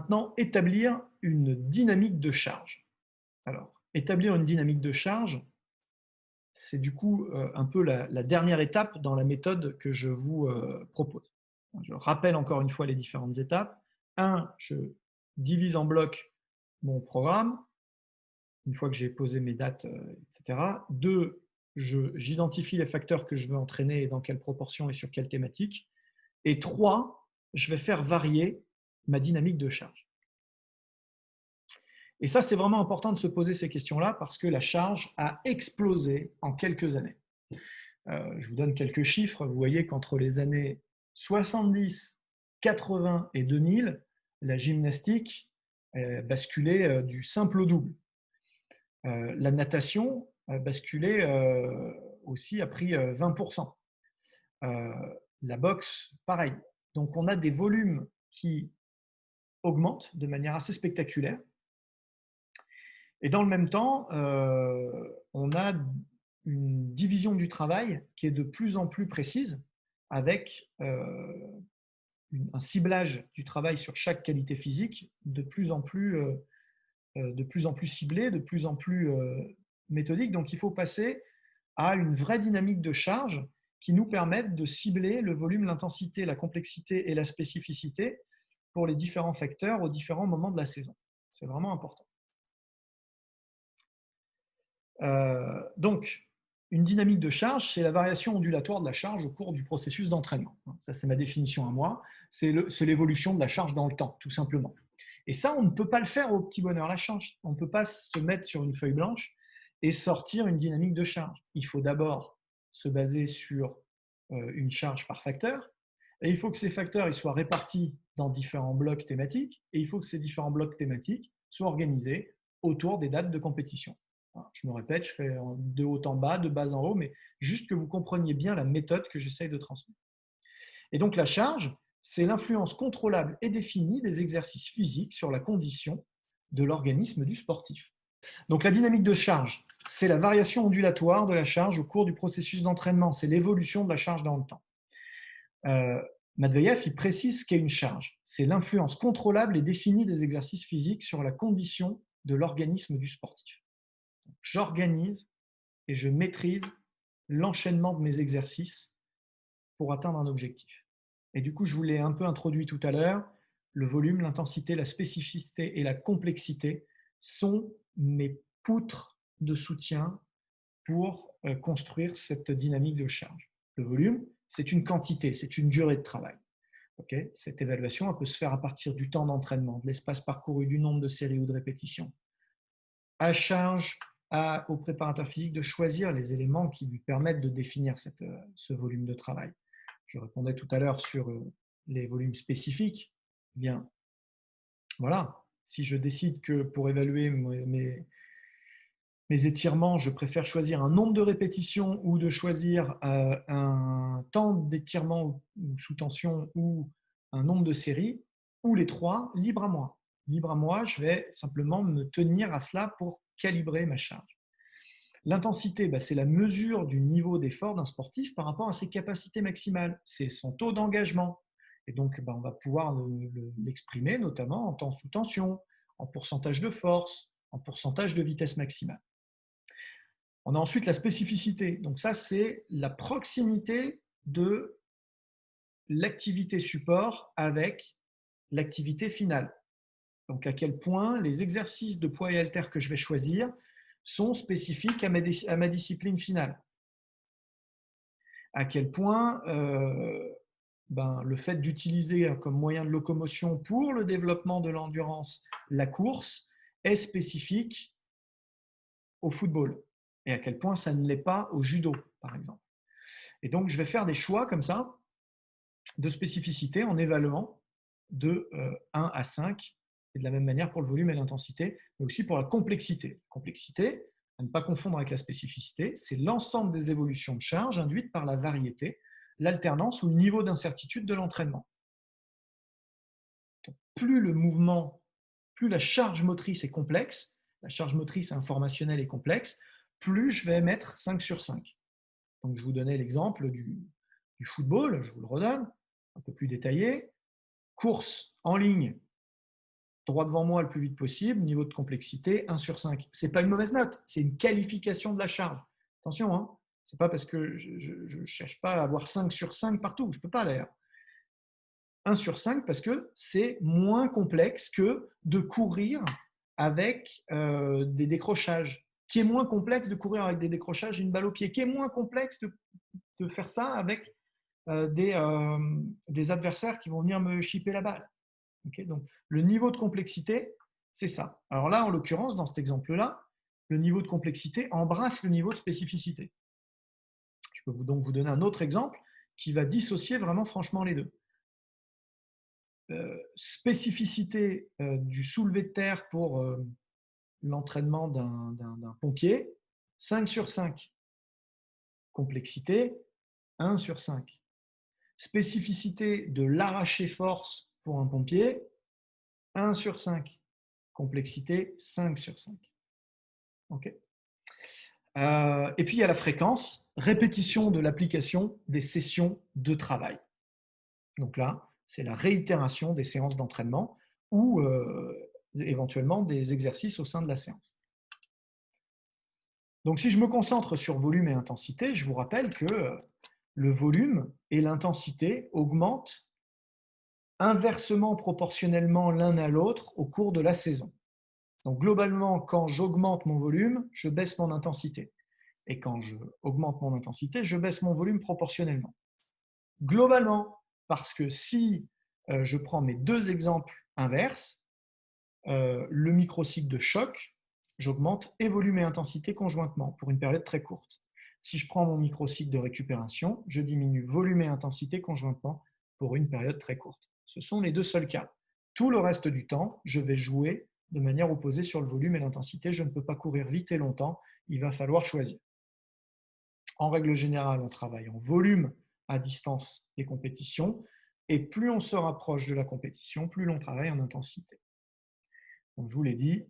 maintenant établir une dynamique de charge. Alors, établir une dynamique de charge, c'est du coup un peu la dernière étape dans la méthode que je vous propose. Je rappelle encore une fois les différentes étapes. 1, je divise en blocs mon programme, une fois que j'ai posé mes dates, etc. 2, j'identifie les facteurs que je veux entraîner et dans quelle proportion et sur quelle thématique. Et 3, je vais faire varier ma dynamique de charge. Et ça, c'est vraiment important de se poser ces questions-là parce que la charge a explosé en quelques années. Je vous donne quelques chiffres. Vous voyez qu'entre les années 70, 80 et 2000, la gymnastique basculait du simple au double. La natation a basculé aussi, a pris 20%. La boxe, pareil. Donc, on a des volumes qui augmentent de manière assez spectaculaire. Et dans le même temps, on a une division du travail qui est de plus en plus précise, avec un ciblage du travail sur chaque qualité physique de plus en plus ciblé, de plus en plus méthodique. Donc il faut passer à une vraie dynamique de charge qui nous permette de cibler le volume, l'intensité, la complexité et la spécificité pour les différents facteurs aux différents moments de la saison. C'est vraiment important. Donc, une dynamique de charge, c'est la variation ondulatoire de la charge au cours du processus d'entraînement. Ça, c'est ma définition à moi. C'est l'évolution de la charge dans le temps, tout simplement. Et ça, on ne peut pas le faire au petit bonheur la charge. On ne peut pas se mettre sur une feuille blanche et sortir une dynamique de charge. Il faut d'abord se baser sur une charge par facteur. Et il faut que ces facteurs ils soient répartis dans différents blocs thématiques. Et il faut que ces différents blocs thématiques soient organisés autour des dates de compétition. Je me répète, je fais de haut en bas, de bas en haut, mais juste que vous compreniez bien la méthode que j'essaye de transmettre. Et donc la charge, c'est l'influence contrôlable et définie des exercices physiques sur la condition de l'organisme du sportif. Donc la dynamique de charge, c'est la variation ondulatoire de la charge au cours du processus d'entraînement, c'est l'évolution de la charge dans le temps. Matveyev, il précise ce qu'est une charge. C'est l'influence contrôlable et définie des exercices physiques sur la condition de l'organisme du sportif. J'organise et je maîtrise l'enchaînement de mes exercices pour atteindre un objectif. Et du coup, je vous l'ai un peu introduit tout à l'heure, le volume, l'intensité, la spécificité et la complexité sont mes poutres de soutien pour construire cette dynamique de charge. Le volume, c'est une quantité, c'est une durée de travail. Okay, cette évaluation elle peut se faire à partir du temps d'entraînement, de l'espace parcouru, du nombre de séries ou de répétitions. À charge au préparateur physique de choisir les éléments qui lui permettent de définir ce volume de travail. Je répondais tout à l'heure sur les volumes spécifiques. Eh bien, voilà, si je décide que pour évaluer mes étirements, je préfère choisir un nombre de répétitions ou de choisir un temps d'étirement sous tension ou un nombre de séries, ou les trois, libre à moi. Libre à moi, je vais simplement me tenir à cela pour calibrer ma charge. L'intensité, c'est la mesure du niveau d'effort d'un sportif par rapport à ses capacités maximales. C'est son taux d'engagement. Et donc, on va pouvoir l'exprimer notamment en temps sous tension, en pourcentage de force, en pourcentage de vitesse maximale. On a ensuite la spécificité. Donc ça, c'est la proximité de l'activité support avec l'activité finale. Donc à quel point les exercices de poids et haltères que je vais choisir sont spécifiques à ma discipline finale. À quel point le fait d'utiliser comme moyen de locomotion pour le développement de l'endurance la course est spécifique au football. Et à quel point ça ne l'est pas au judo, par exemple. Et donc, je vais faire des choix comme ça de spécificité en évaluant de 1 à 5, et de la même manière pour le volume et l'intensité, mais aussi pour la complexité. La complexité, à ne pas confondre avec la spécificité, c'est l'ensemble des évolutions de charge induites par la variété, l'alternance ou le niveau d'incertitude de l'entraînement. Plus le mouvement, plus la charge motrice est complexe, la charge motrice informationnelle est complexe, plus je vais mettre 5 sur 5. Donc, je vous donnais l'exemple du football, je vous le redonne, un peu plus détaillé. Course en ligne, droit devant moi le plus vite possible, niveau de complexité 1 sur 5. Ce n'est pas une mauvaise note, c'est une qualification de la charge. Attention, hein, ce n'est pas parce que je ne cherche pas à avoir 5 sur 5 partout, je ne peux pas d'ailleurs. 1 sur 5 parce que c'est moins complexe que de courir avec des décrochages, qui est moins complexe de courir avec des décrochages et une balle au pied, qui est moins complexe de faire ça avec des adversaires qui vont venir me chipper la balle. Okay, donc, le niveau de complexité, c'est ça. Alors là, en l'occurrence, dans cet exemple-là, le niveau de complexité embrasse le niveau de spécificité. Je peux donc vous donner un autre exemple qui va dissocier vraiment franchement les deux. Spécificité du soulevé de terre pour l'entraînement d'un pompier, 5 sur 5. Complexité, 1 sur 5. Spécificité de l'arraché force pour un pompier, 1 sur 5. Complexité, 5 sur 5. Okay. Et puis il y a la fréquence, répétition de l'application des sessions de travail. Donc là, c'est la réitération des séances d'entraînement ou éventuellement des exercices au sein de la séance. Donc si je me concentre sur volume et intensité, je vous rappelle que le volume et l'intensité augmentent inversement proportionnellement l'un à l'autre au cours de la saison. Donc globalement, quand j'augmente mon volume, je baisse mon intensité. Et quand je augmente mon intensité, je baisse mon volume proportionnellement. Globalement, parce que si je prends mes deux exemples inverses, le microcycle de choc, j'augmente et volume et intensité conjointement pour une période très courte. Si je prends mon microcycle de récupération, je diminue volume et intensité conjointement pour une période très courte. Ce sont les deux seuls cas. Tout le reste du temps, je vais jouer de manière opposée sur le volume et l'intensité. Je ne peux pas courir vite et longtemps, il va falloir choisir. En règle générale, on travaille en volume à distance des compétitions, et plus on se rapproche de la compétition, plus l'on travaille en intensité. Donc, je vous l'ai dit,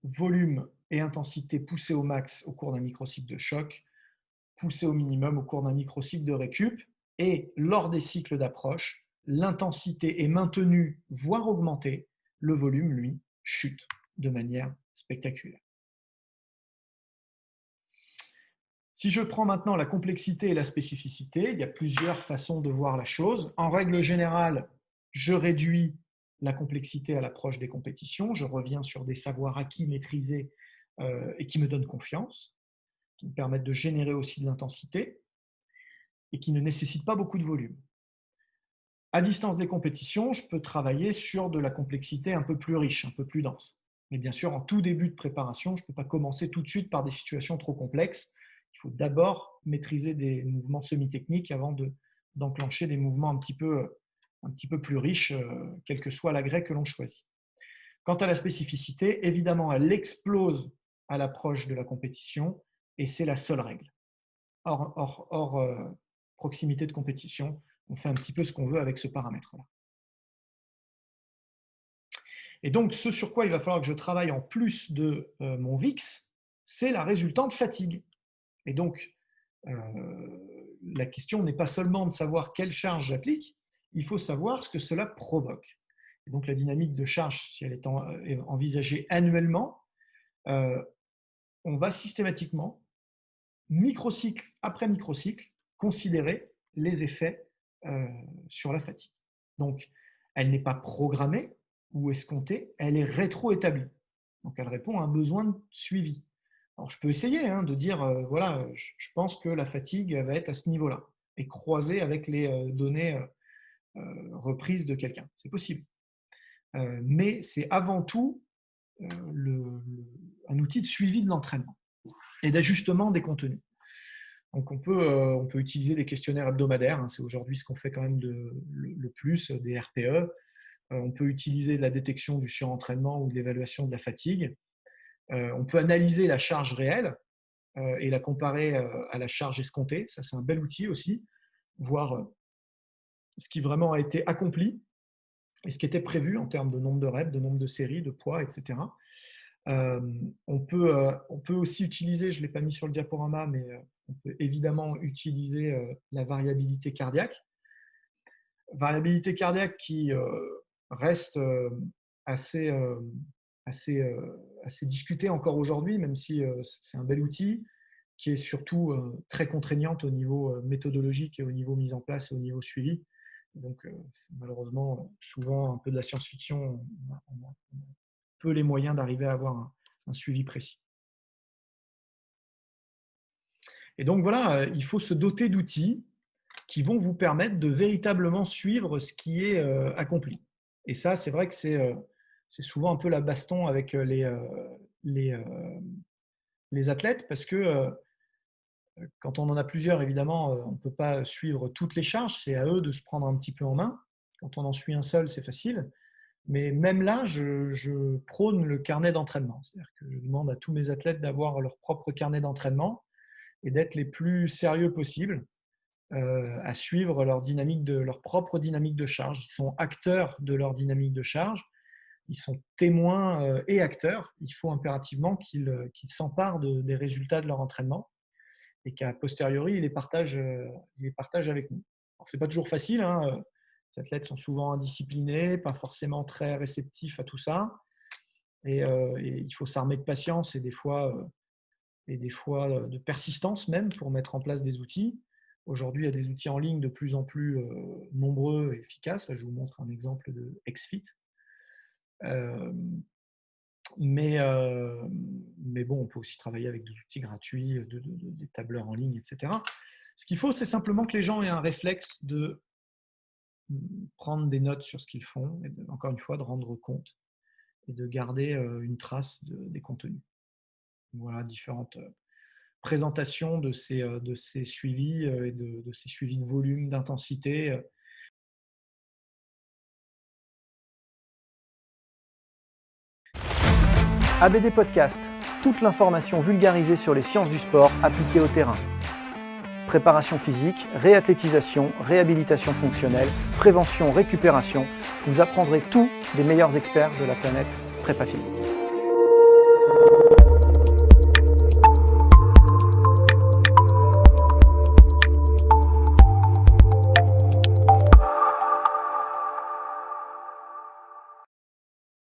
volume et intensité poussés au max au cours d'un microcycle de choc, poussés au minimum au cours d'un microcycle de récup, et lors des cycles d'approche, l'intensité est maintenue, voire augmentée, le volume, lui, chute de manière spectaculaire. Si je prends maintenant la complexité et la spécificité, il y a plusieurs façons de voir la chose. En règle générale, je réduis la complexité à l'approche des compétitions. Je reviens sur des savoirs acquis, maîtrisés et qui me donnent confiance, qui me permettent de générer aussi de l'intensité et qui ne nécessitent pas beaucoup de volume. À distance des compétitions, je peux travailler sur de la complexité un peu plus riche, un peu plus dense. Mais bien sûr, en tout début de préparation, je ne peux pas commencer tout de suite par des situations trop complexes. Il faut d'abord maîtriser des mouvements semi-techniques avant d'enclencher des mouvements un petit peu plus riches, quel que soit l'agrès que l'on choisit. Quant à la spécificité, évidemment, elle explose à l'approche de la compétition et c'est la seule règle. Hors proximité de compétition, on fait un petit peu ce qu'on veut avec ce paramètre-là. Et donc, ce sur quoi il va falloir que je travaille en plus de mon VIX, c'est la résultante fatigue. Et donc, la question n'est pas seulement de savoir quelle charge j'applique, il faut savoir ce que cela provoque. Et donc, la dynamique de charge, si elle est envisagée annuellement, on va systématiquement, microcycle après microcycle, considérer les effets sur la fatigue. Donc, elle n'est pas programmée ou escomptée, elle est rétro-établie. Donc, elle répond à un besoin de suivi. Alors, je peux essayer de dire, voilà, je pense que la fatigue va être à ce niveau-là, et croiser avec les données reprises de quelqu'un. C'est possible. Mais c'est avant tout un outil de suivi de l'entraînement et d'ajustement des contenus. Donc, on peut utiliser des questionnaires hebdomadaires, c'est aujourd'hui ce qu'on fait quand même le plus, des RPE. On peut utiliser la détection du surentraînement ou de l'évaluation de la fatigue. On peut analyser la charge réelle et la comparer à la charge escomptée. Ça, c'est un bel outil aussi, voir ce qui vraiment a été accompli et ce qui était prévu en termes de nombre de reps, de nombre de séries, de poids, etc. On peut aussi utiliser, je ne l'ai pas mis sur le diaporama, mais on peut évidemment utiliser la variabilité cardiaque. Variabilité cardiaque qui reste assez, assez discutée encore aujourd'hui, même si c'est un bel outil, qui est surtout très contraignante au niveau méthodologique et au niveau mise en place et au niveau suivi. Donc, c'est malheureusement souvent un peu de la science-fiction. On a peu les moyens d'arriver à avoir un suivi précis. Et donc voilà, il faut se doter d'outils qui vont vous permettre de véritablement suivre ce qui est accompli. Et ça, c'est vrai que c'est souvent un peu la baston avec les, les athlètes, parce que quand on en a plusieurs, évidemment, on ne peut pas suivre toutes les charges, c'est à eux de se prendre un petit peu en main. Quand on en suit un seul, c'est facile. Mais même là, je prône le carnet d'entraînement. C'est-à-dire que je demande à tous mes athlètes d'avoir leur propre carnet d'entraînement et d'être les plus sérieux possible à suivre leur propre dynamique de charge. Ils sont acteurs de leur dynamique de charge, ils sont témoins et acteurs. Il faut impérativement qu'ils s'emparent des résultats de leur entraînement et qu'à posteriori, ils les partagent avec nous. Ce n'est pas toujours facile, hein. Les athlètes sont souvent indisciplinés, pas forcément très réceptifs à tout ça. Et il faut s'armer de patience et des fois de persistance même pour mettre en place des outils. Aujourd'hui, il y a des outils en ligne de plus en plus nombreux et efficaces. Là, je vous montre un exemple de XFIT. Mais bon, on peut aussi travailler avec des outils gratuits, des tableurs en ligne, etc. Ce qu'il faut, c'est simplement que les gens aient un réflexe de prendre des notes sur ce qu'ils font et encore une fois, de rendre compte et de garder une trace des contenus. Voilà, différentes présentations de ces suivis et de ces suivis de volume, d'intensité. ABD Podcast, toute l'information vulgarisée sur les sciences du sport appliquées au terrain. Préparation physique, réathlétisation, réhabilitation fonctionnelle, prévention, récupération, vous apprendrez tout des meilleurs experts de la planète prépa physique.